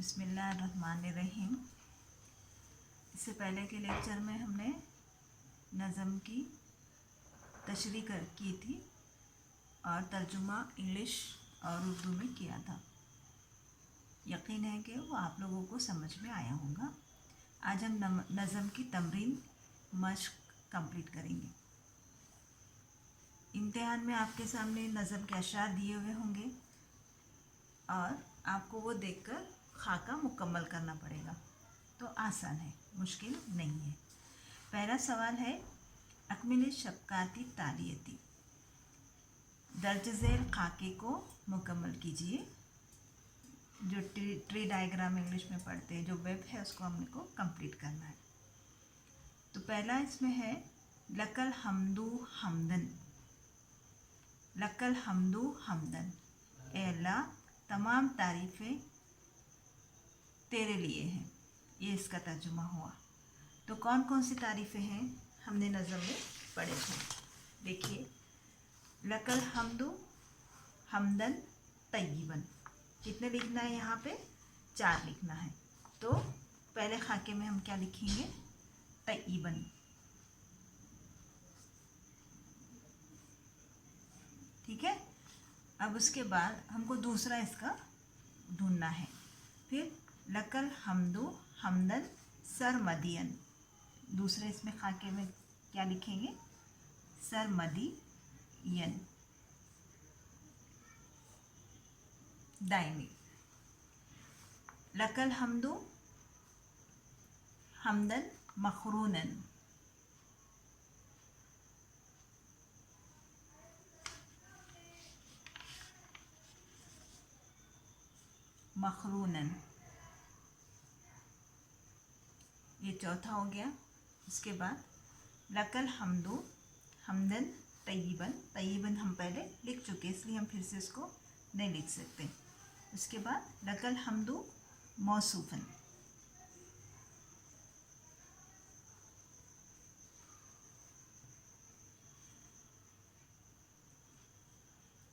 बिस्मिल्लाहिर्रहमानिर्रहीम। इससे पहले के लेक्चर में हमने नज़म की तशरीह की थी और तर्जुमा इंग्लिश और उर्दू में किया था। यकीन है कि वो आप लोगों को समझ में आया होगा। आज हम नज़म की तमरीन मश्क कंप्लीट करेंगे। इम्तिहान में आपके सामने नज़म के अशार दिए हुए होंगे और आपको वो देखकर खाका मुकम्मल करना पड़ेगा। तो आसान है, मुश्किल नहीं है। पहला सवाल है अकमिल शफ़क़ाती तालियती, दर्ज झेल खाके को मुकम्मल कीजिए। जो ट्री डायग्राम इंग्लिश में पढ़ते हैं, जो वेब है, उसको हमने को कंप्लीट करना है। तो पहला इसमें है लकल हमदू हमदन। लकल हमदू हमदन, ए अल्लाह तमाम तारीफ़ें तेरे लिए हैं। ये इसका तर्जुमा हुआ। तो कौन कौन सी तारीफ़ें हैं हमने नज़म में पढ़े थे। देखिए, लकल हमदू हमदन तय्यबन, कितने लिखना है यहाँ पे? 4 लिखना है। तो पहले खाके में हम क्या लिखेंगे? तय्यबन। ठीक है। अब उसके बाद हमको दूसरा इसका ढूंढना है। फिर लकल हमदू हमदन सरमदियन, दूसरे इसमें खाके में क्या लिखेंगे? सरमदियन दायमी। लकल हमदू हमदन मखरूनन, मखरूनन, ये चौथा हो गया। उसके बाद लकल हमदू हमदन तय्यबन, तय्यबन हम पहले लिख चुके इसलिए हम फिर से इसको नहीं लिख सकते। उसके बाद लकल हमदू मौसूफन,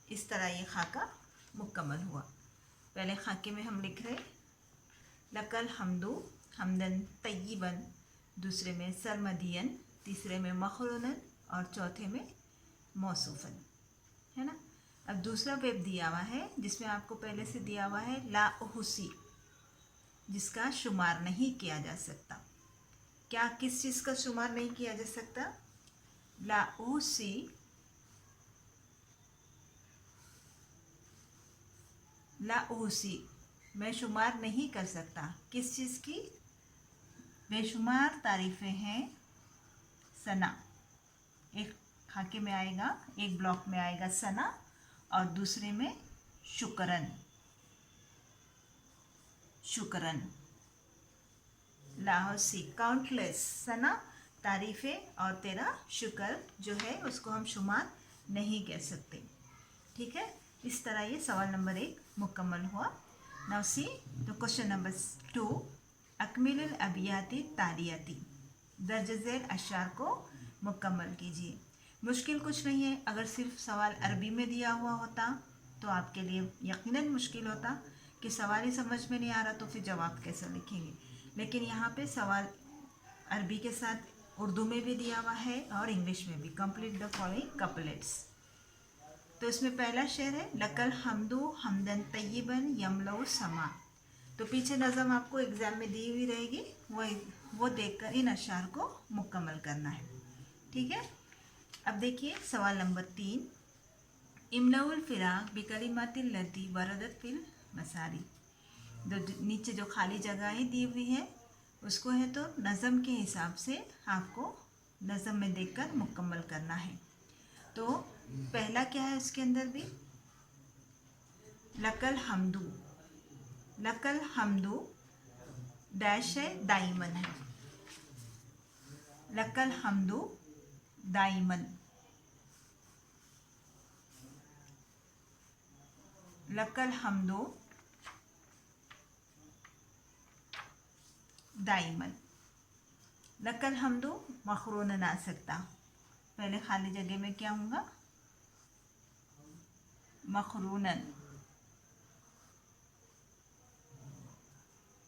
इस तरह ये खाका मुकम्मल हुआ। पहले खाके में हम लिख रहे लकल हमदू हमदन तय्यबन, दूसरे में सरमदियन, तीसरे में मखरूनन और चौथे में मौसूफन, है ना। अब दूसरा वेब दिया हुआ है जिसमें आपको पहले से दिया हुआ है ला उहुसी, जिसका शुमार नहीं किया जा सकता। क्या, किस चीज़ का शुमार नहीं किया जा सकता? ला उहुसी, ला उहुसी, मैं शुमार नहीं कर सकता। किस चीज़ की? बेशुमार तारीफ़ें हैं सना। एक खाके में आएगा, एक ब्लॉक में आएगा सना और दूसरे में शुक्रन। शुक्रन लाहौसी, काउंटलेस सना तारीफ़ें और तेरा शुक्र जो है उसको हम शुमार नहीं कह सकते। ठीक है। इस तरह ये सवाल नंबर 1 मुकम्मल हुआ। Now see the question number 2, अकमिल अबियाती तालियाती, दर्ज झेल अशार को मुकम्मल कीजिए। मुश्किल कुछ नहीं है। अगर सिर्फ सवाल अरबी में दिया हुआ होता तो आपके लिए यकीनन मुश्किल होता कि सवाल ही समझ में नहीं आ रहा तो फिर जवाब कैसे लिखेंगे। लेकिन यहाँ पे सवाल अरबी के साथ उर्दू में भी दिया हुआ है और इंग्लिश में भी। Complete the following couplets. तो इसमें पहला शेर है लकल हमदू हमदन तय्यबन यमलो समा। तो पीछे नज़म आपको एग्ज़ाम में दी हुई रहेगी, वो देखकर इन अशार को मुकम्मल करना है। ठीक है। अब देखिए सवाल नंबर 3, इमलाउल फिराक बिकलिमातिल लती वरदत फिल मसारी। नीचे जो खाली जगहें दी हुई है उसको है तो नज़म के हिसाब से आपको नज़म में देखकर मुकम्मल करना है। तो पहला क्या है उसके अंदर भी? लकल हमदू, लकल हमदू डैश है, दाइमन है। लकल हमदू दाइमन, लकल हमदू दाइमन। लकल हमदू मखरूनन आ सकता। पहले खाली जगह में क्या होगा? मखरूनन।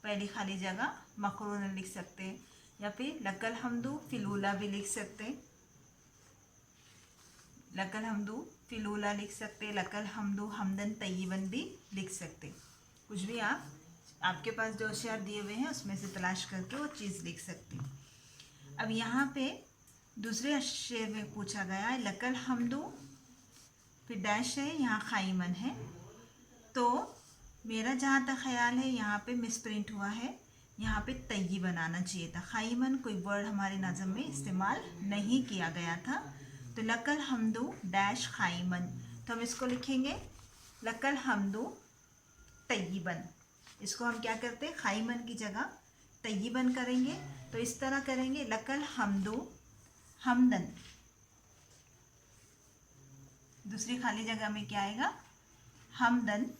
पहली खाली जगह मकरून लिख सकते हैं, या फिर लकल हमदू फिलूला भी लिख सकते हैं, लकल हमदू फिलूला लिख सकते, लकल हमदू हमदन तय्यबन भी लिख सकते। कुछ भी आप आपके पास जो अशआर दिए हुए हैं उसमें से तलाश करके वो चीज़ लिख सकते। अब यहाँ पे दूसरे शेर में पूछा गया है लकल हमदू, फिर डैश है, यहाँ खाइमन है। तो मेरा जहाँ तक ख्याल है यहाँ पे मिसप्रिंट हुआ है, यहाँ पे तय्यबन आना चाहिए था। खाइमन कोई वर्ड हमारे नज़म में इस्तेमाल नहीं किया गया था। तो लकल हमदू डैश खाइमन, तो हम इसको लिखेंगे लकल हमदू तय्यबन। इसको हम क्या करते हैं, खाइमन की जगह तय्यबन करेंगे। तो इस तरह करेंगे लकल हमदू हमदन, दूसरी खाली जगह में क्या आएगा, हमदन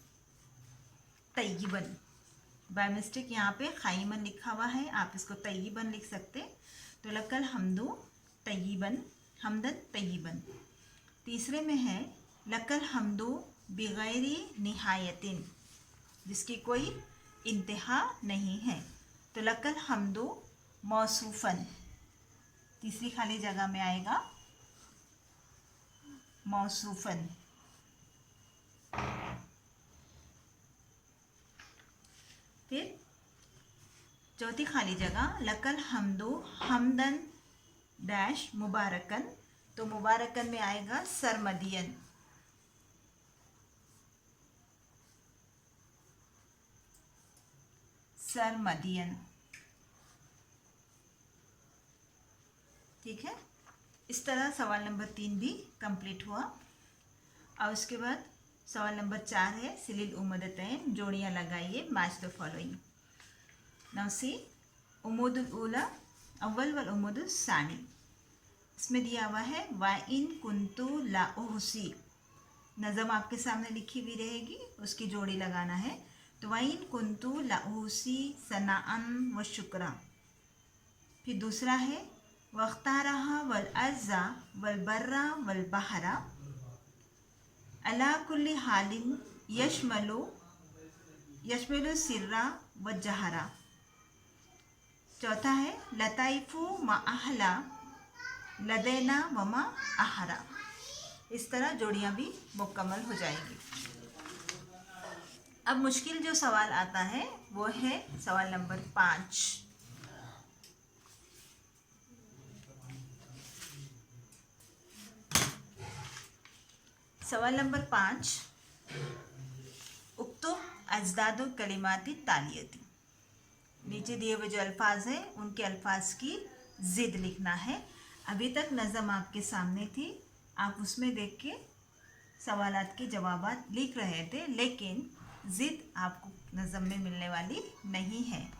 तय्यबन। बाय मिस्टेक यहाँ पे खाइमन लिखा हुआ है, आप इसको तय्यबन लिख सकते। तो लकल हमदू तय्यबन, हमदन तय्यबन। तीसरे में है लकल हमदू बिगैरी निहायतिन, जिसकी कोई इंतहा नहीं है। तो लकल हमदू मौसूफन, तीसरी खाली जगह में आएगा मौसूफन। फिर चौथी खाली जगह लकल हमदू हमदन डैश मुबारकन, तो मुबारकन में आएगा सरमदियन। सरमदियन, ठीक है। इस तरह सवाल नंबर 3 भी कंप्लीट हुआ। और उसके बाद सवाल नंबर 4 है सिलिल उमदतैन, जोड़ियाँ लगाइए, मैच द फॉलोइंग। नाउ सी उमूदुल ऊला अव्वल वल उमूदुल सानी। इसमें दिया हुआ है वा इन कुंतु ला उहसी, नज़म आपके सामने लिखी हुई रहेगी, उसकी जोड़ी लगाना है। तो वा इन कुंतु ला उहसी सनाअन व शुक्रा। फिर दूसरा है वख्तारहा वल अज़्ज़ा वल बर्रा वल बहरा अला कुल्ली हालिन यशमलु सिर्रा व जहरा। चौथा है लताइफु मा अहला लदैना व मा अहरा। इस तरह जोड़ियाँ भी मुकम्मल हो जाएंगी। अब मुश्किल जो सवाल आता है वो है सवाल नंबर 5। सवाल नंबर 5, उक्तुब अजदादु कलिमाती तालियती। नीचे दिए हुए जो अल्फाज हैं उनके अल्फाज की ज़िद लिखना है। अभी तक नज़म आपके सामने थी, आप उसमें देख के सवालात के जवाबात लिख रहे थे, लेकिन ज़िद आपको नज़म में मिलने वाली नहीं है।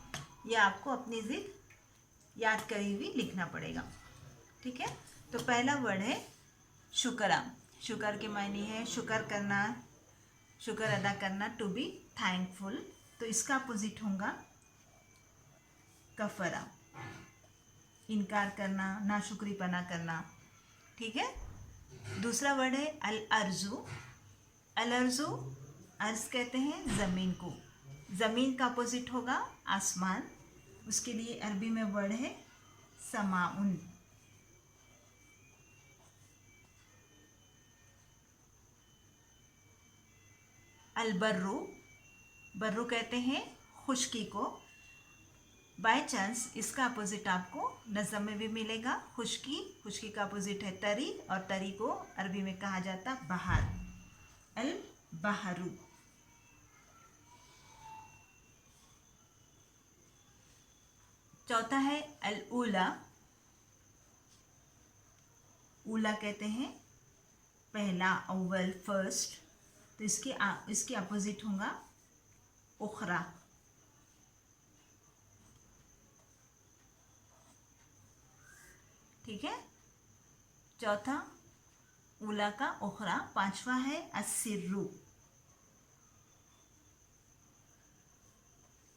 यह आपको अपनी ज़िद याद करी हुई लिखना पड़ेगा, ठीक है। तो पहला वर्ड है शुक्रा। शुक्र के मायने है शुक्र करना, शुक्र अदा करना, टू बी थैंकफुल। तो इसका अपोजिट होगा कफरा, इनकार करना, नाशुक्रीपना करना, ठीक है। दूसरा वर्ड है अल अर्जु। अल अर्जु, अर्ज कहते हैं ज़मीन को, ज़मीन का अपोजिट होगा आसमान। उसके लिए अरबी में वर्ड है समाउन। अलबर्रू, बर्रू कहते हैं खुश्की को। बाय चांस इसका अपोजिट आपको नज़म में भी मिलेगा खुश्की। खुश्की का अपोजिट है तरी, और तरी को अरबी में कहा जाता बहार, अल बहरू। चौथा है अल ऊला। ऊला कहते हैं पहला, अव्वल, फर्स्ट। तो इसके अपोजिट होगा उखरा। ठीक है, चौथा ऊला का उखरा। पांचवा है अस्सिर्रु।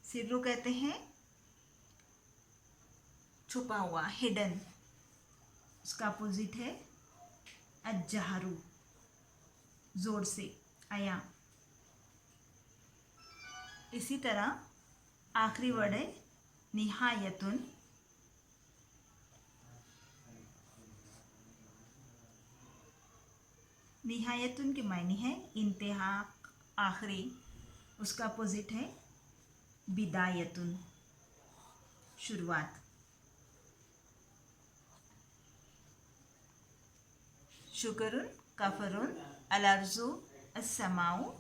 सिर्रु कहते हैं छुपा हुआ, हिडन। उसका अपोजिट है अज्जहरू, जोर से, आया। इसी तरह आखिरी वर्ड है निहायतुन। निहायतुन के मायने है इंतहा, आखिरी। उसका अपोजिट है बिदायतुन, शुरुआत। शुकरुन, कफरुन, अलर्जु, अस्समाउ,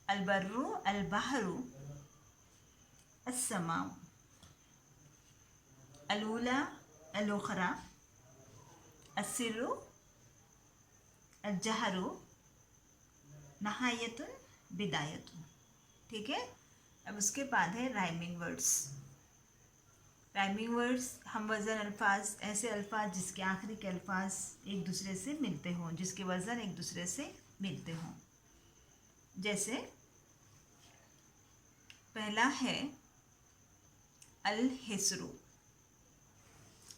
अलबर्रु, अलबहरु, अस्समाउ, अलूला, अलुखरा, अस्सिर्रु, अजहरु, नहायतुन, बिदायतुन। ठीक है। अब उसके बाद है राइमिंग वर्ड्स। राइमिंग वर्ड्स हम वज़न अल्फाज, ऐसे अल्फाज जिसके आखिरी के अल्फाज एक दूसरे से मिलते हों, जिसके वज़न एक दूसरे से मिलते हों। जैसे पहला है अल हिस्रु,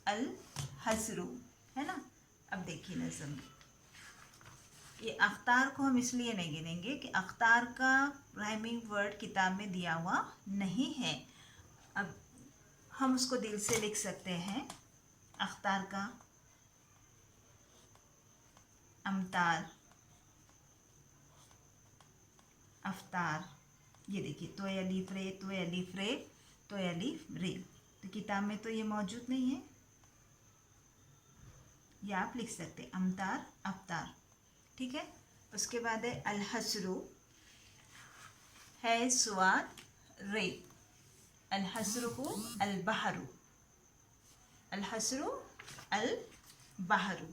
अल हसरु, है ना। अब देखिए नज़म, ये अख्तार को हम इसलिए नहीं गिनेंगे कि अख्तार का राइमिंग वर्ड किताब में दिया हुआ नहीं है। अब हम उसको दिल से लिख सकते हैं। अख्तार का अमतार, अफ्तार, ये देखिए तो अलीफ रे, तो अलीफ रे, तो अलीफ रे। तो किताब में तो ये मौजूद नहीं है, ये आप लिख सकते हैं अमतार, अफ्तार। ठीक है। उसके बाद है अलहसरु, है स्वाद रे, अलहसरु को अलबहरु, अलहसरु अलबहरु।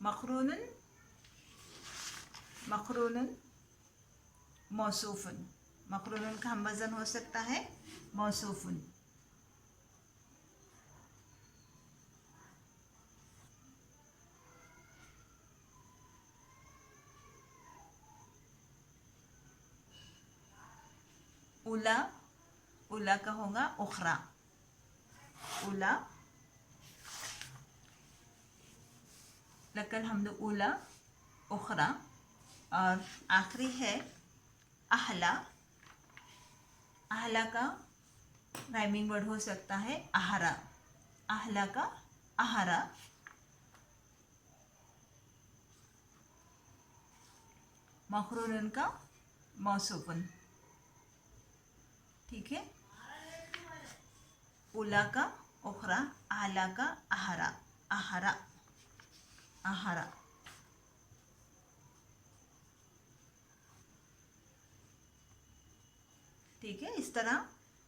मखरूनन, मखरूनन मौसूफुन, मखरूनन का हम वज़न हो सकता है मौसूफुन। उला, उला का होगा उखरा, उला, लकल हमद उला, उखरा। और आखिरी है अहला, अहला का राइमिंग वर्ड हो सकता है आहरा, अहला का आहरा। मखरूनन का मौसूफुन। ठीक है। उला का उखरा, आला का आहरा, आहरा, आहरा। ठीक है। इस तरह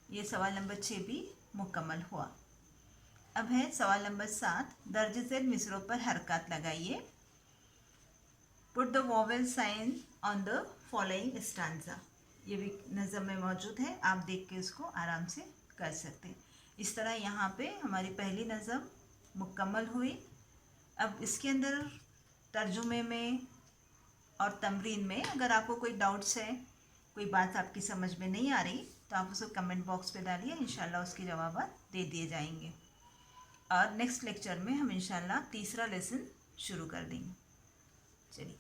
ये सवाल नंबर 6 भी मुकम्मल हुआ। अब है सवाल नंबर 7, दर्ज ज़ेल मिसरों पर हरकत लगाइए। Put the vowel sign on the following stanza. ये भी नज़म में मौजूद है, आप देख के इसको आराम से कर सकते हैं। इस तरह यहाँ पे हमारी पहली नज़म मुकम्मल हुई। अब इसके अंदर तर्जुमे में और तमरीन में अगर आपको कोई डाउट्स है, कोई बात आपकी समझ में नहीं आ रही, तो आप उसको कमेंट बॉक्स पे डालिए, इंशाल्लाह उसके जवाब दे दिए जाएंगे। और नेक्स्ट लेक्चर में हम इंशाल्लाह तीसरा लेसन शुरू कर देंगे। चलिए।